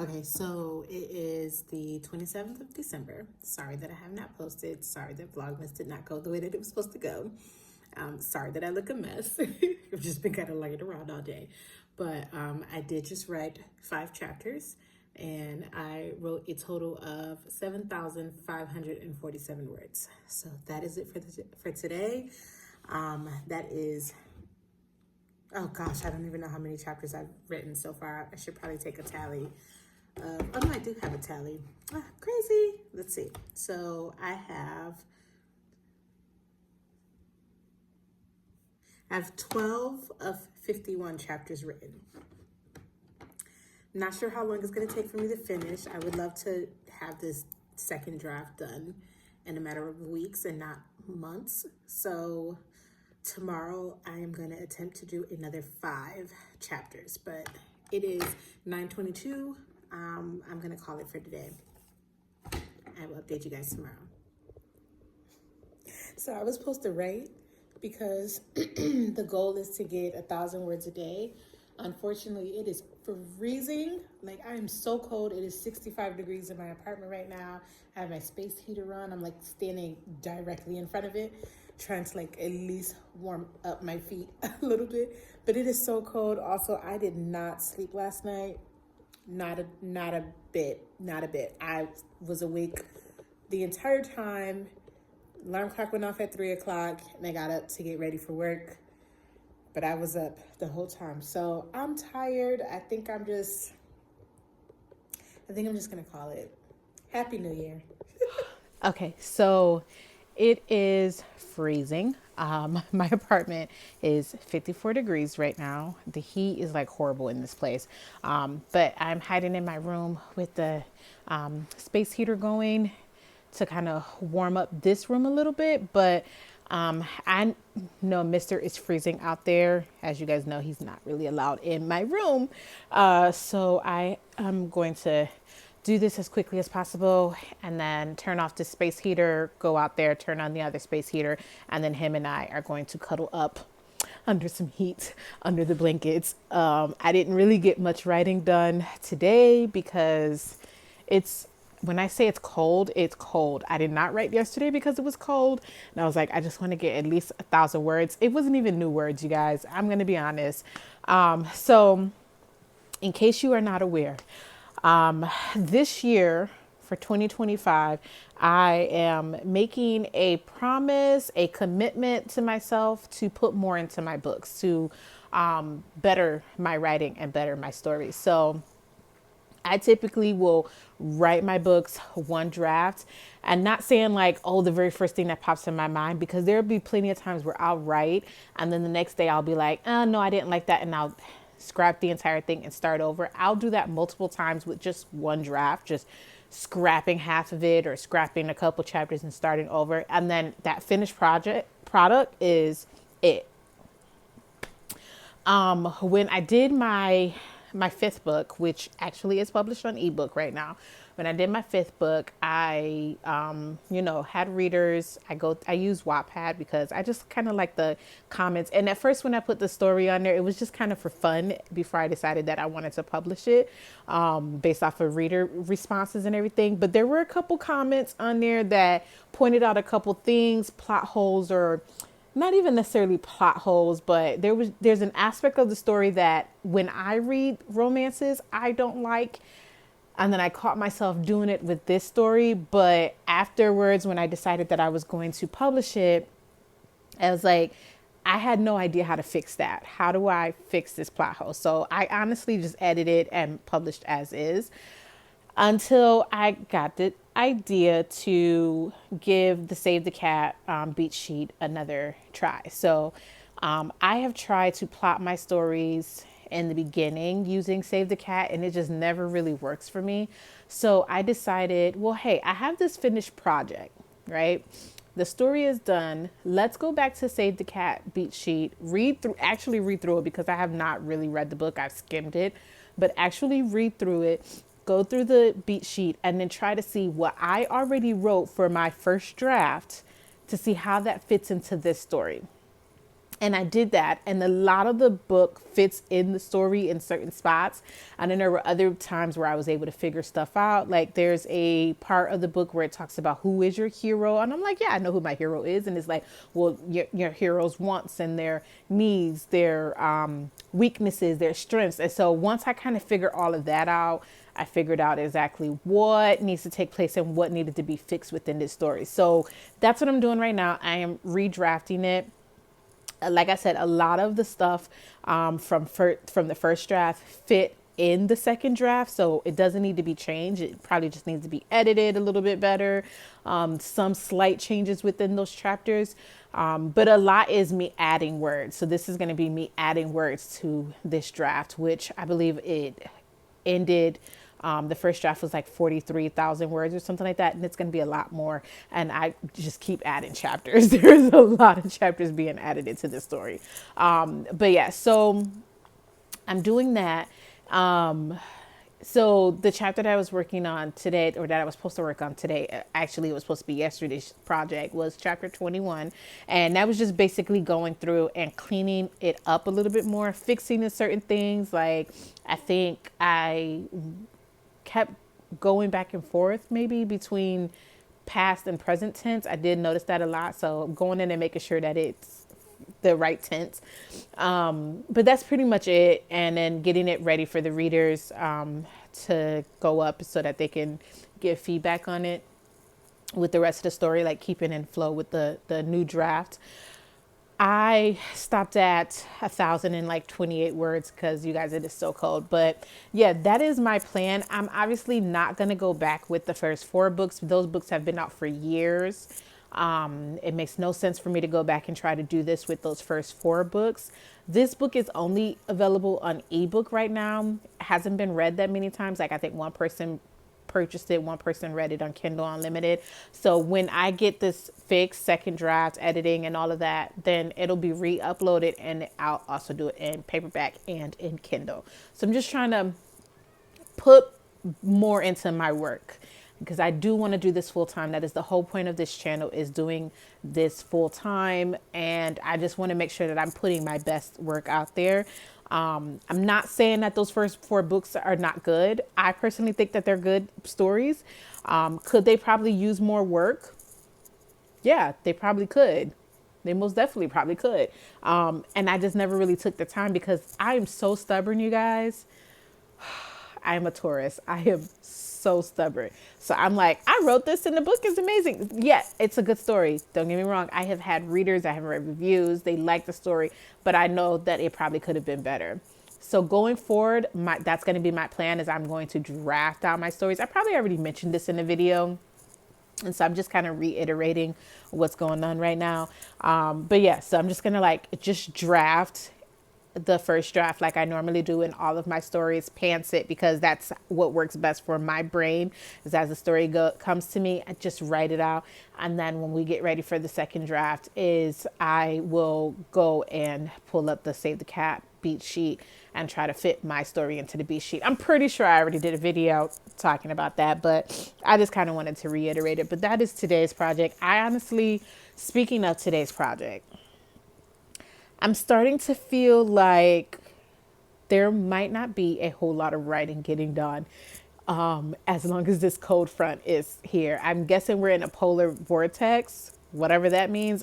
Okay, so it is the 27th of December. Sorry that I have not posted. Sorry that Vlogmas did not go the way that it was supposed to go. Sorry that I look a mess. I've just been kind of laying around all day. But I did just write 5 chapters and I wrote a total of 7,547 words. So that is it for today. That is, oh gosh, I don't even know how many chapters I've written so far. I should probably take a tally. Oh no, I do have a tally. Crazy. Let's see. So I have 12 of 51 chapters written. Not sure how long it's going to take for me to finish. I would love to have this second draft done in a matter of weeks and not months. So tomorrow I am going to attempt to do another 5 chapters, but it is 9:22. I'm going to call it for today. I will update you guys tomorrow. So I was supposed to write because the goal is to get 1,000 words a day. Unfortunately, it is freezing. Like, I am so cold. It is 65 degrees in my apartment right now. I have my space heater on. I'm like standing directly in front of it, trying to like at least warm up my feet a little bit. But it is so cold. Also, I did not sleep last night. Not a bit. I was awake the entire time. Alarm clock went off at 3:00 and I got up to get ready for work. But I was up the whole time. So I'm tired. I think I'm just gonna call it Happy New Year. Okay, so it is freezing. My apartment is 54 degrees right now. The heat is like horrible in this place. But I'm hiding in my room with the space heater going to kind of warm up this room a little bit. But I know Mr. is freezing out there. As you guys know, he's not really allowed in my room. So I am going to do this as quickly as possible and then turn off the space heater, go out there, turn on the other space heater, and then him and I are going to cuddle up under some heat, under the blankets. I didn't really get much writing done today because when I say it's cold, it's cold. I did not write yesterday because it was cold. And I was like, I just want to get at least 1,000 words. It wasn't even new words, you guys. I'm going to be honest. So in case you are not aware, this year for 2025, I am making a promise, a commitment to myself to put more into my books, to better my writing and better my stories. So I typically will write my books one draft and not saying like, oh, the very first thing that pops in my mind, because there'll be plenty of times where I'll write and then the next day I'll be like, oh, no, I didn't like that. And I'll scrap the entire thing and start over. I'll do that multiple times with just one draft, just scrapping half of it or scrapping a couple chapters and starting over. And then that finished product is it. When I did my 5th book, which actually is published on ebook right now. When I did my 5th book, I, had readers. I use Wattpad because I just kind of like the comments. And at first, when I put the story on there, it was just kind of for fun before I decided that I wanted to publish it, based off of reader responses and everything. But there were a couple comments on there that pointed out a couple things, plot holes, or not even necessarily plot holes, but there's an aspect of the story that when I read romances, I don't like. And then I caught myself doing it with this story. But afterwards, when I decided that I was going to publish it, I was like, I had no idea how to fix that. How do I fix this plot hole? So I honestly just edited and published as is until I got the idea to give the Save the Cat beat sheet another try. So I have tried to plot my stories in the beginning using Save the Cat, and it just never really works for me. So I decided, well, hey, I have this finished project, right? The story is done. Let's go back to Save the Cat beat sheet, read through it because I have not really read the book. I've skimmed it, but actually read through it, go through the beat sheet, and then try to see what I already wrote for my first draft to see how that fits into this story. And I did that, and a lot of the book fits in the story in certain spots. And then there were other times where I was able to figure stuff out. Like there's a part of the book where it talks about who is your hero, and I'm like, yeah, I know who my hero is. And it's like, well, your hero's wants and their needs, their weaknesses, their strengths. And so once I kind of figured all of that out, I figured out exactly what needs to take place and what needed to be fixed within this story. So that's what I'm doing right now. I am redrafting it. Like I said, a lot of the stuff from the first draft fit in the second draft, so it doesn't need to be changed. It probably just needs to be edited a little bit better. Some slight changes within those chapters, but a lot is me adding words. So this is going to be me adding words to this draft, which I believe it ended. The first draft was like 43,000 words or something like that. And it's going to be a lot more. And I just keep adding chapters. There's a lot of chapters being added into this story. But yeah, so I'm doing that. So the chapter that I was working on today, or that I was supposed to work on today, actually it was supposed to be yesterday's project, was chapter 21. And that was just basically going through and cleaning it up a little bit more, fixing the certain things. Like I think I kept going back and forth maybe between past and present tense. I did notice that a lot. So going in and making sure that it's the right tense. But that's pretty much it. And then getting it ready for the readers to go up so that they can give feedback on it with the rest of the story, like keeping in flow with the new draft. I stopped at 1,028 words because you guys, it is so cold. But yeah, that is my plan. I'm obviously not going to go back with the first 4 books. Those books have been out for years. It makes no sense for me to go back and try to do this with those first 4 books. This book is only available on ebook right now. It hasn't been read that many times. Like I think one person purchased it, one person read it on Kindle Unlimited. So when I get this fixed, second draft, editing and all of that, then it'll be re-uploaded, and I'll also do it in paperback and in Kindle. So I'm just trying to put more into my work because I do want to do this full time. That is the whole point of this channel, is doing this full time. And I just want to make sure that I'm putting my best work out there. I'm not saying that those first 4 books are not good. I personally think that they're good stories. Could they probably use more work? Yeah, they probably could. They most definitely probably could. And I just never really took the time because I am so stubborn, you guys. I am a Taurus. I am so stubborn. So I'm like, I wrote this and the book is amazing. Yeah, it's a good story. Don't get me wrong. I have had readers, I have read reviews. They like the story, but I know that it probably could have been better. So going forward, that's going to be my plan, is I'm going to draft out my stories. I probably already mentioned this in the video. And so I'm just kind of reiterating what's going on right now. But yeah, so I'm just going to just draft the first draft like I normally do in all of my stories, pants it, because that's what works best for my brain, is as the story comes to me, I just write it out. And then when we get ready for the second draft, is I will go and pull up the Save the Cat beat sheet and try to fit my story into the beat sheet. I'm pretty sure I already did a video talking about that, but I just kind of wanted to reiterate it. But that is today's project. I honestly, speaking of today's project, I'm starting to feel like there might not be a whole lot of writing getting done as long as this cold front is here. I'm guessing we're in a polar vortex, whatever that means.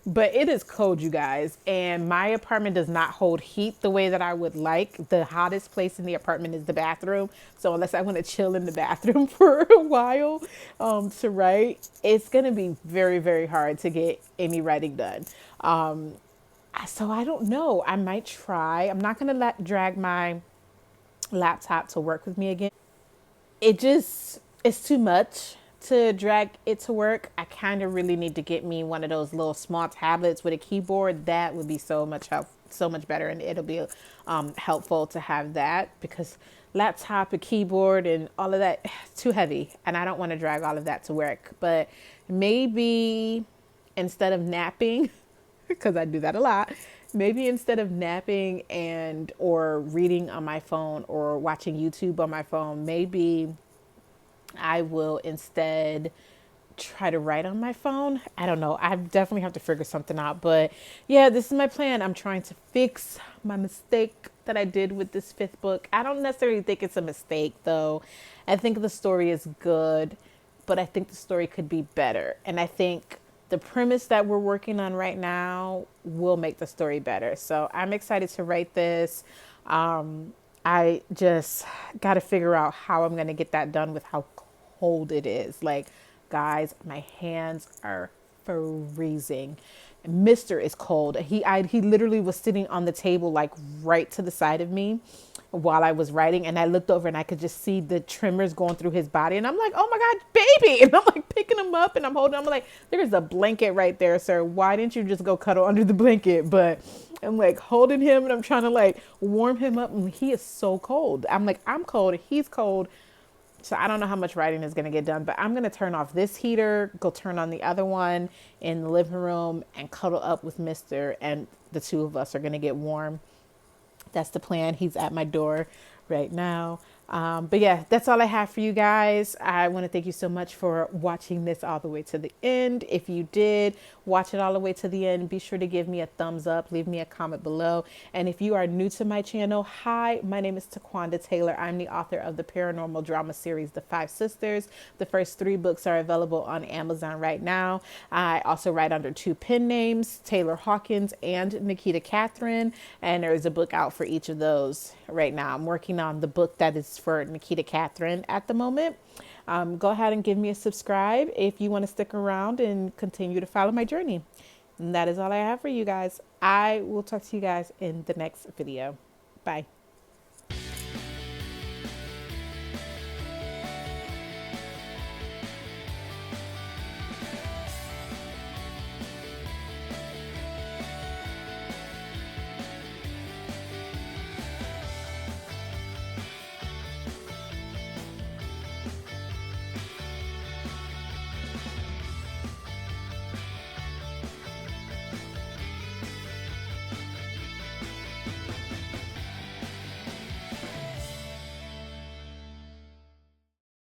But it is cold, you guys, and my apartment does not hold heat the way that I would like. The hottest place in the apartment is the bathroom. So unless I want to chill in the bathroom for a while to write, it's going to be very, very hard to get any writing done. So I don't know. I might try. I'm not going to drag my laptop to work with me again. It's too much to drag it to work. I kind of really need to get me one of those little small tablets with a keyboard. That would be so much better, and it'll be helpful to have that, because laptop, a keyboard, and all of that, too heavy, and I don't want to drag all of that to work. But maybe instead of napping, because I do that a lot, maybe instead of napping or reading on my phone or watching YouTube on my phone, maybe I will instead try to write on my phone. I don't know. I definitely have to figure something out. But yeah, this is my plan. I'm trying to fix my mistake that I did with this fifth book. I don't necessarily think it's a mistake, though. I think the story is good, but I think the story could be better. And I think the premise that we're working on right now will make the story better. So I'm excited to write this. I just got to figure out how I'm going to get that done with how cold it is. Like, guys, my hands are freezing. Mr. is cold. He literally was sitting on the table, like right to the side of me while I was writing, and I looked over and I could just see the tremors going through his body, and I'm like, oh my God, baby. And I'm like picking him up and I'm holding him. I'm like, there's a blanket right there, sir. Why didn't you just go cuddle under the blanket? But I'm like holding him and I'm trying to like warm him up, and he is so cold. I'm like, I'm cold, he's cold. So I don't know how much writing is going to get done, but I'm going to turn off this heater, go turn on the other one in the living room, and cuddle up with Mr. And the two of us are going to get warm. That's the plan. He's at my door right now. But yeah, that's all I have for you guys. I want to thank you so much for watching this all the way to the end. If you did watch it all the way to the end, be sure to give me a thumbs up, leave me a comment below. And if you are new to my channel, hi, my name is Taquanda Taylor. I'm the author of the paranormal drama series, The Five Sisters. The first 3 books are available on Amazon right now. I also write under 2 pen names, Taylor Hawkins and Nikita Catherine. And there is a book out for each of those right now. I'm working on the book that is for Nikita Catherine at the moment. Go ahead and give me a subscribe if you want to stick around and continue to follow my journey. And that is all I have for you guys. I will talk to you guys in the next video. Bye.